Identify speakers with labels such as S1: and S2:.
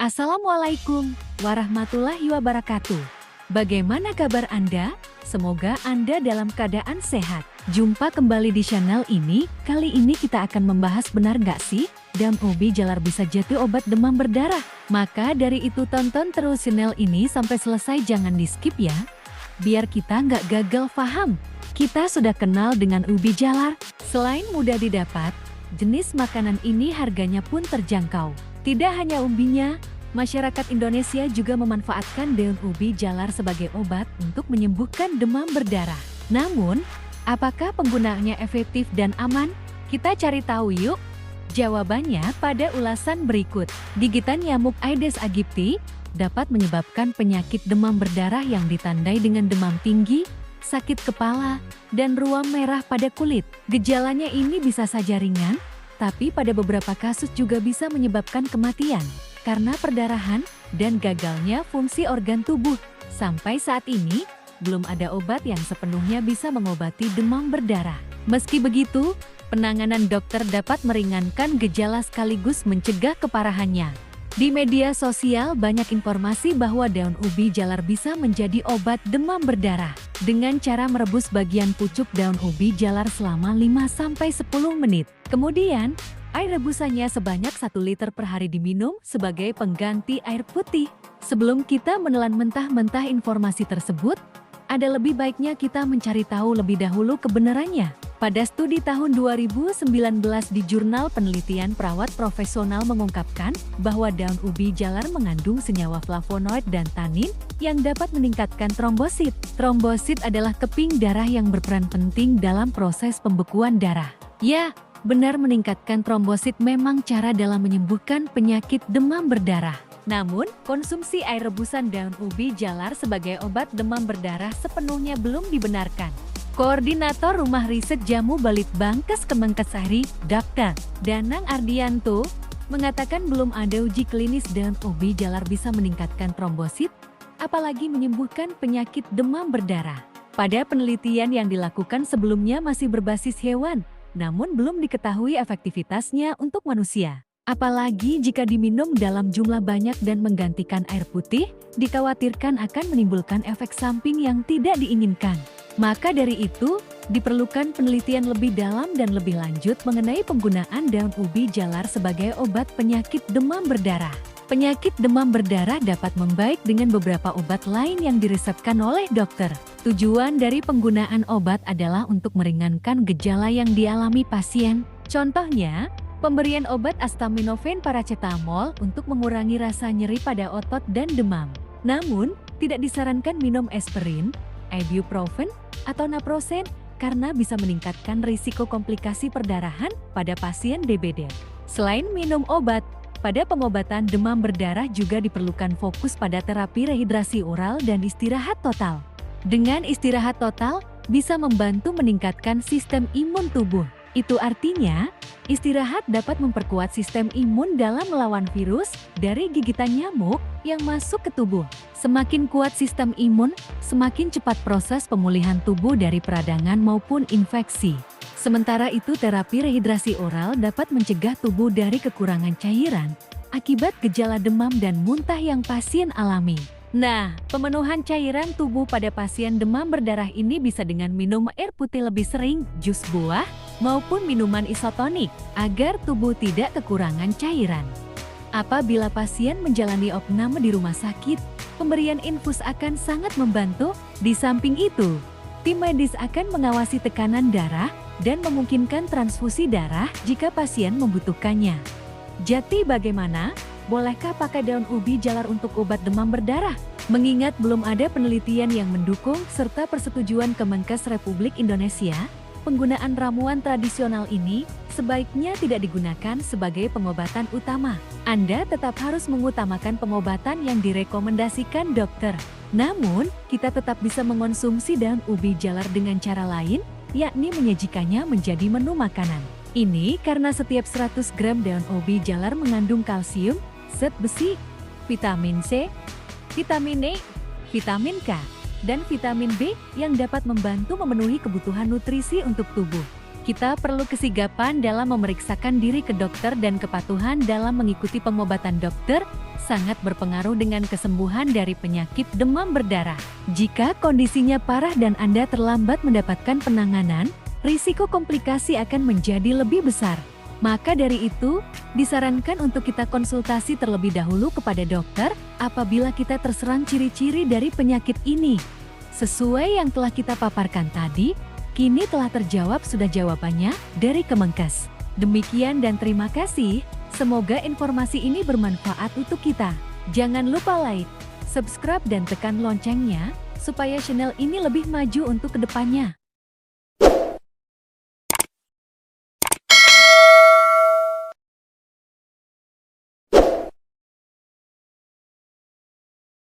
S1: Assalamualaikum warahmatullahi wabarakatuh. Bagaimana kabar Anda? Semoga Anda dalam keadaan sehat. Jumpa kembali di channel ini. Kali ini kita akan membahas benar nggak sih daun ubi jalar bisa jadi obat demam berdarah? Maka dari itu tonton terus channel ini sampai selesai, jangan di skip ya. Biar kita nggak gagal paham. Kita sudah kenal dengan ubi jalar. Selain mudah didapat, jenis makanan ini harganya pun terjangkau. Tidak hanya ubinya, masyarakat Indonesia juga memanfaatkan daun ubi jalar sebagai obat untuk menyembuhkan demam berdarah. Namun, apakah penggunaannya efektif dan aman? Kita cari tahu yuk. Jawabannya pada ulasan berikut. Gigitan nyamuk Aedes aegypti dapat menyebabkan penyakit demam berdarah yang ditandai dengan demam tinggi, sakit kepala, dan ruam merah pada kulit. Gejalanya ini bisa saja ringan, tapi pada beberapa kasus juga bisa menyebabkan kematian karena perdarahan dan gagalnya fungsi organ tubuh. Sampai saat ini, belum ada obat yang sepenuhnya bisa mengobati demam berdarah. Meski begitu, penanganan dokter dapat meringankan gejala sekaligus mencegah keparahannya. Di media sosial banyak informasi bahwa daun ubi jalar bisa menjadi obat demam berdarah dengan cara merebus bagian pucuk daun ubi jalar selama 5-10 menit. Kemudian, air rebusannya sebanyak 1 liter per hari diminum sebagai pengganti air putih. Sebelum kita menelan mentah-mentah informasi tersebut, ada lebih baiknya kita mencari tahu lebih dahulu kebenarannya. Pada studi tahun 2019 di Jurnal Penelitian Perawat Profesional mengungkapkan bahwa daun ubi jalar mengandung senyawa flavonoid dan tanin yang dapat meningkatkan trombosit. Trombosit adalah keping darah yang berperan penting dalam proses pembekuan darah. Ya, benar, meningkatkan trombosit memang cara dalam menyembuhkan penyakit demam berdarah. Namun, konsumsi air rebusan daun ubi jalar sebagai obat demam berdarah sepenuhnya belum dibenarkan. Koordinator Rumah Riset Jamu Balitbangkes Kemenkesari, Dr. Danang Ardianto, mengatakan belum ada uji klinis daun ubi jalar bisa meningkatkan trombosit, apalagi menyembuhkan penyakit demam berdarah. Pada penelitian yang dilakukan sebelumnya masih berbasis hewan, namun belum diketahui efektivitasnya untuk manusia. Apalagi jika diminum dalam jumlah banyak dan menggantikan air putih, dikhawatirkan akan menimbulkan efek samping yang tidak diinginkan. Maka dari itu, diperlukan penelitian lebih dalam dan lebih lanjut mengenai penggunaan daun ubi jalar sebagai obat penyakit demam berdarah. Penyakit demam berdarah dapat membaik dengan beberapa obat lain yang diresepkan oleh dokter. Tujuan dari penggunaan obat adalah untuk meringankan gejala yang dialami pasien. Contohnya, pemberian obat acetaminophen paracetamol untuk mengurangi rasa nyeri pada otot dan demam. Namun, tidak disarankan minum aspirin, ibuprofen, atau naproxen karena bisa meningkatkan risiko komplikasi perdarahan pada pasien DBD. Selain minum obat, pada pengobatan demam berdarah juga diperlukan fokus pada terapi rehidrasi oral dan istirahat total. Dengan istirahat total, bisa membantu meningkatkan sistem imun tubuh. Itu artinya, istirahat dapat memperkuat sistem imun dalam melawan virus dari gigitan nyamuk yang masuk ke tubuh. Semakin kuat sistem imun, semakin cepat proses pemulihan tubuh dari peradangan maupun infeksi. Sementara itu, terapi rehidrasi oral dapat mencegah tubuh dari kekurangan cairan akibat gejala demam dan muntah yang pasien alami. Nah, pemenuhan cairan tubuh pada pasien demam berdarah ini bisa dengan minum air putih lebih sering, jus buah, maupun minuman isotonik, agar tubuh tidak kekurangan cairan. Apabila pasien menjalani opname di rumah sakit, pemberian infus akan sangat membantu. Di samping itu, tim medis akan mengawasi tekanan darah dan memungkinkan transfusi darah jika pasien membutuhkannya. Jadi bagaimana? Bolehkah pakai daun ubi jalar untuk obat demam berdarah? Mengingat belum ada penelitian yang mendukung serta persetujuan Kemenkes Republik Indonesia, penggunaan ramuan tradisional ini sebaiknya tidak digunakan sebagai pengobatan utama. Anda tetap harus mengutamakan pengobatan yang direkomendasikan dokter. Namun, kita tetap bisa mengonsumsi daun ubi jalar dengan cara lain, yakni menyajikannya menjadi menu makanan. Ini karena setiap 100 gram daun ubi jalar mengandung kalsium, zat besi, vitamin C, vitamin E, vitamin K, dan vitamin B yang dapat membantu memenuhi kebutuhan nutrisi untuk tubuh. Kita perlu kesigapan dalam memeriksakan diri ke dokter dan kepatuhan dalam mengikuti pengobatan dokter sangat berpengaruh dengan kesembuhan dari penyakit demam berdarah. Jika kondisinya parah dan Anda terlambat mendapatkan penanganan, risiko komplikasi akan menjadi lebih besar. Maka dari itu, disarankan untuk kita konsultasi terlebih dahulu kepada dokter apabila kita terserang ciri-ciri dari penyakit ini. Sesuai yang telah kita paparkan tadi, kini telah terjawab sudah jawabannya dari Kemenkes. Demikian dan terima kasih, semoga informasi ini bermanfaat untuk kita. Jangan lupa like, subscribe dan tekan loncengnya, supaya channel ini lebih maju untuk kedepannya.